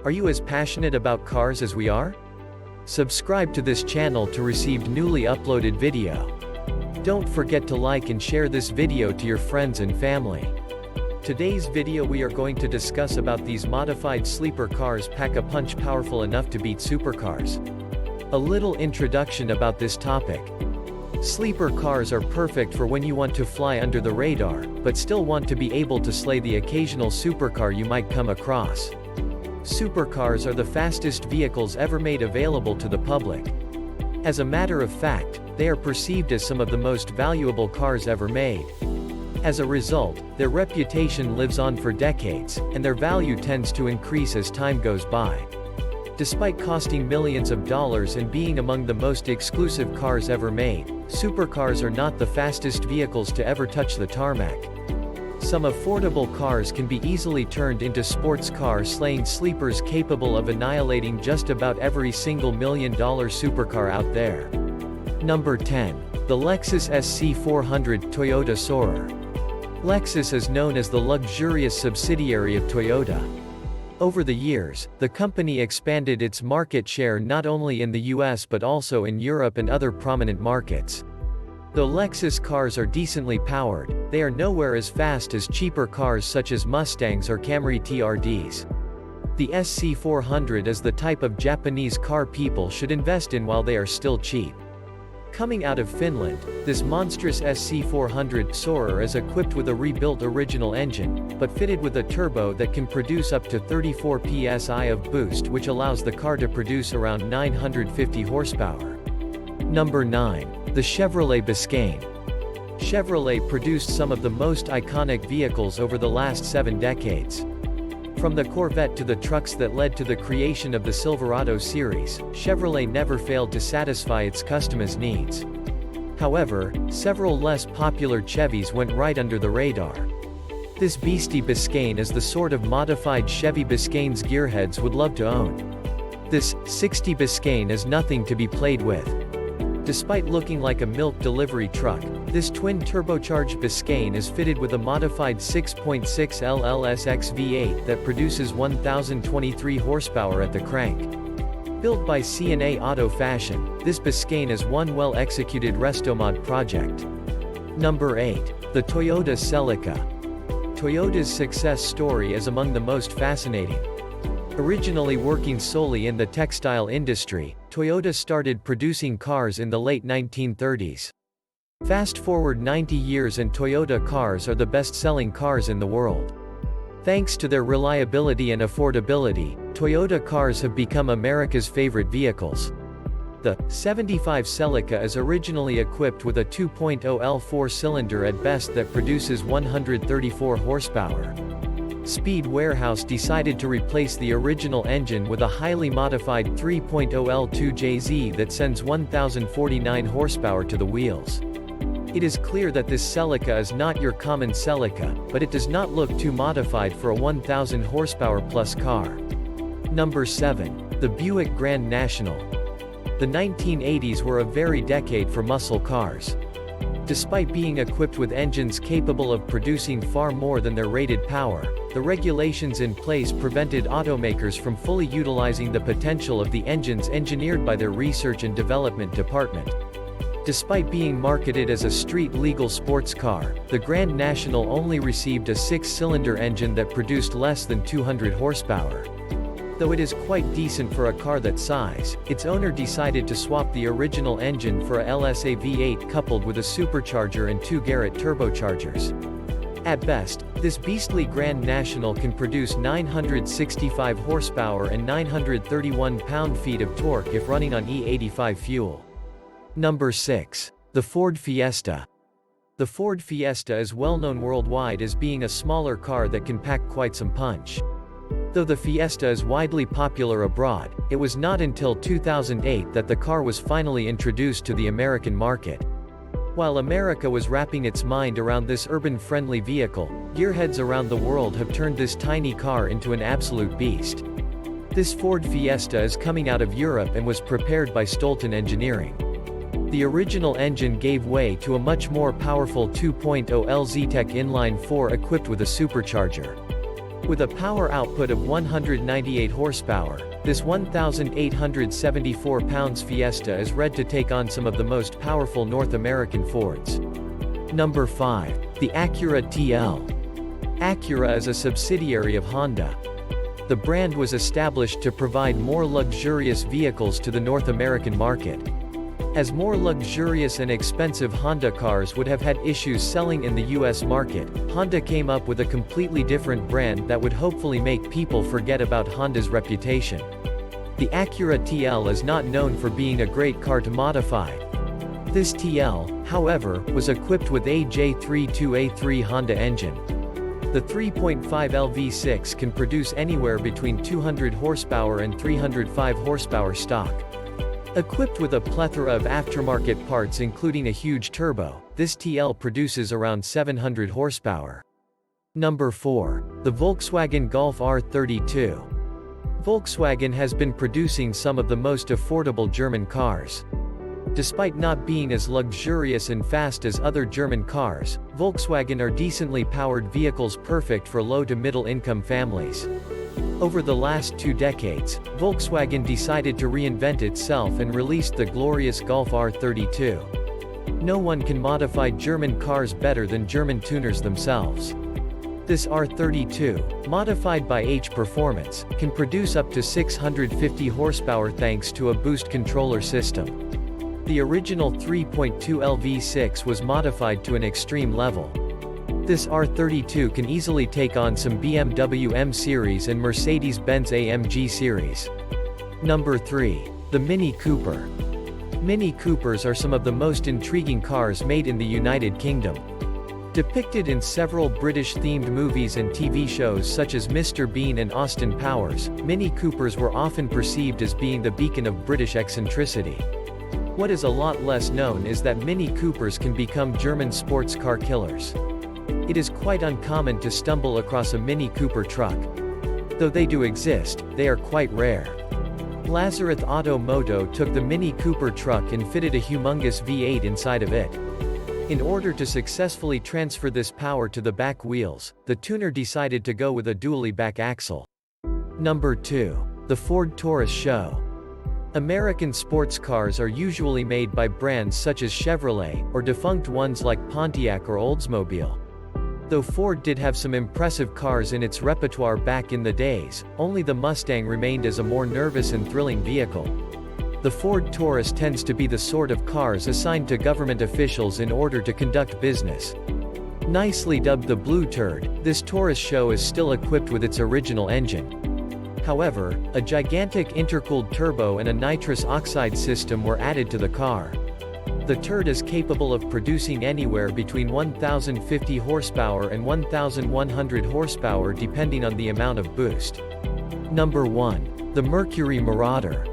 Are you as passionate about cars as we are? Subscribe to this channel to receive newly uploaded video. Don't forget to like and share this video to your friends and family. Today's video we are going to discuss about these modified sleeper cars pack a punch powerful enough to beat supercars. A little introduction about this topic. Sleeper cars are perfect for when you want to fly under the radar, but still want to be able to slay the occasional supercar you might come across. Supercars are the fastest vehicles ever made available to the public. As a matter of fact, they are perceived as some of the most valuable cars ever made. As a result, their reputation lives on for decades, and their value tends to increase as time goes by. Despite costing millions of dollars and being among the most exclusive cars ever made, supercars are not the fastest vehicles to ever touch the tarmac. Some affordable cars can be easily turned into sports cars, slaying sleepers capable of annihilating just about every single $1 million supercar out there. Number 10. The Lexus SC400 Toyota Soarer. Lexus is known as the luxurious subsidiary of Toyota. Over the years, the company expanded its market share not only in the US but also in Europe and other prominent markets. Though Lexus cars are decently powered, they are nowhere as fast as cheaper cars such as Mustangs or Camry TRDs. The SC400 is the type of Japanese car people should invest in while they are still cheap. Coming out of Finland, this monstrous SC400 Soarer is equipped with a rebuilt original engine, but fitted with a turbo that can produce up to 34 psi of boost, which allows the car to produce around 950 horsepower. Number 9. The Chevrolet Biscayne. Chevrolet produced some of the most iconic vehicles over the last 7 decades. From the Corvette to the trucks that led to the creation of the Silverado series, Chevrolet never failed to satisfy its customers' needs. However, several less popular Chevys went right under the radar. This beastie Biscayne is the sort of modified Chevy Biscayne's gearheads would love to own. This 60 Biscayne is nothing to be played with. Despite looking like a milk delivery truck, this twin-turbocharged Biscayne is fitted with a modified 6.6 LLSX V8 that produces 1,023 horsepower at the crank. Built by C&A Auto Fashion, this Biscayne is one well-executed restomod project. Number 8. The Toyota Celica. Toyota's success story is among the most fascinating. Originally working solely in the textile industry, Toyota started producing cars in the late 1930s. Fast forward 90 years and Toyota cars are the best-selling cars in the world. Thanks to their reliability and affordability, Toyota cars have become America's favorite vehicles. The 75 Celica is originally equipped with a 2.0 L4 cylinder at best that produces 134 horsepower. Speed Warehouse decided to replace the original engine with a highly modified 3.0 L2JZ that sends 1,049 horsepower to the wheels. It is clear that this Celica is not your common Celica, but it does not look too modified for a 1,000 horsepower plus car. Number 7. The Buick Grand National. The 1980s were a very decade for muscle cars. Despite being equipped with engines capable of producing far more than their rated power, the regulations in place prevented automakers from fully utilizing the potential of the engines engineered by their research and development department. Despite being marketed as a street-legal sports car, the Grand National only received a 6-cylinder engine that produced less than 200 horsepower. Though it is quite decent for a car that size, its owner decided to swap the original engine for a LSA V8 coupled with a supercharger and 2 Garrett turbochargers. At best, this beastly Grand National can produce 965 horsepower and 931 pound-feet of torque if running on E85 fuel. Number 6. The Ford Fiesta. The Ford Fiesta is well known worldwide as being a smaller car that can pack quite some punch. Though the Fiesta is widely popular abroad, it was not until 2008 that the car was finally introduced to the American market. While America was wrapping its mind around this urban-friendly vehicle, gearheads around the world have turned this tiny car into an absolute beast. This Ford Fiesta is coming out of Europe and was prepared by Stolten Engineering. The original engine gave way to a much more powerful 2.0 LZTech inline-4 equipped with a supercharger. With a power output of 198 horsepower, this 1,874 pounds Fiesta is ready to take on some of the most powerful North American Fords. Number 5. The Acura TL. Acura is a subsidiary of Honda. The brand was established to provide more luxurious vehicles to the North American market. As more luxurious and expensive Honda cars would have had issues selling in the US market, Honda came up with a completely different brand that would hopefully make people forget about Honda's reputation. The Acura TL is not known for being a great car to modify. This TL, however, was equipped with a J32A3 Honda engine. The 3.5L V6 can produce anywhere between 200 horsepower and 305 horsepower stock. Equipped with a plethora of aftermarket parts including a huge turbo, this TL produces around 700 horsepower. Number 4. The Volkswagen Golf R32. Volkswagen has been producing some of the most affordable German cars. Despite not being as luxurious and fast as other German cars, Volkswagen are decently powered vehicles perfect for low to middle income families. Over the last 2 decades, Volkswagen decided to reinvent itself and released the glorious Golf R32. No one can modify German cars better than German tuners themselves. This R32, modified by H Performance, can produce up to 650 horsepower thanks to a boost controller system. The original 3.2L V6 was modified to an extreme level. This R32 can easily take on some BMW M Series and Mercedes-Benz AMG Series. Number 3. The Mini Cooper. Mini Coopers are some of the most intriguing cars made in the United Kingdom. Depicted in several British-themed movies and TV shows such as Mr. Bean and Austin Powers, Mini Coopers were often perceived as being the beacon of British eccentricity. What is a lot less known is that Mini Coopers can become German sports car killers. It is quite uncommon to stumble across a Mini Cooper truck. Though they do exist, they are quite rare. Lazareth Auto Moto took the Mini Cooper truck and fitted a humongous V8 inside of it. In order to successfully transfer this power to the back wheels, the tuner decided to go with a dually back axle. Number 2. The Ford Taurus Show. American sports cars are usually made by brands such as Chevrolet, or defunct ones like Pontiac or Oldsmobile. Though Ford did have some impressive cars in its repertoire back in the days, only the Mustang remained as a more nervous and thrilling vehicle. The Ford Taurus tends to be the sort of cars assigned to government officials in order to conduct business. Nicely dubbed the Blue Turd, this Taurus show is still equipped with its original engine. However, a gigantic intercooled turbo and a nitrous oxide system were added to the car. The Turd is capable of producing anywhere between 1,050 horsepower and 1,100 horsepower depending on the amount of boost. Number 1. The Mercury Marauder.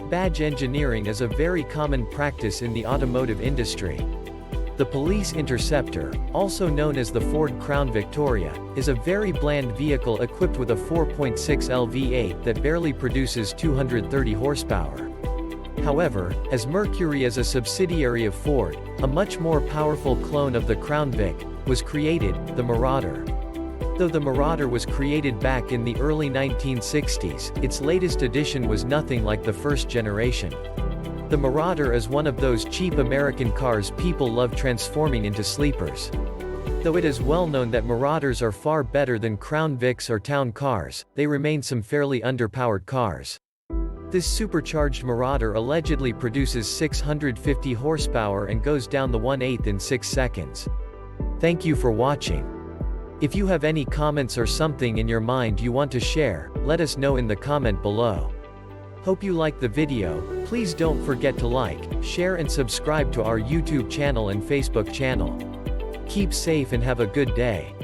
Badge engineering is a very common practice in the automotive industry. The Police Interceptor, also known as the Ford Crown Victoria, is a very bland vehicle equipped with a 4.6L V8 that barely produces 230 horsepower. However, as Mercury is a subsidiary of Ford, a much more powerful clone of the Crown Vic was created, the Marauder. Though the Marauder was created back in the early 1960s, its latest edition was nothing like the first generation. The Marauder is one of those cheap American cars people love transforming into sleepers. Though it is well known that Marauders are far better than Crown Vics or town cars, they remain some fairly underpowered cars. This supercharged Marauder allegedly produces 650 horsepower and goes down the 1/8 in 6 seconds. Thank you for watching. If you have any comments or something in your mind you want to share, let us know in the comment below. Hope you liked the video. Please don't forget to like, share and subscribe to our YouTube channel and Facebook channel. Keep safe and have a good day.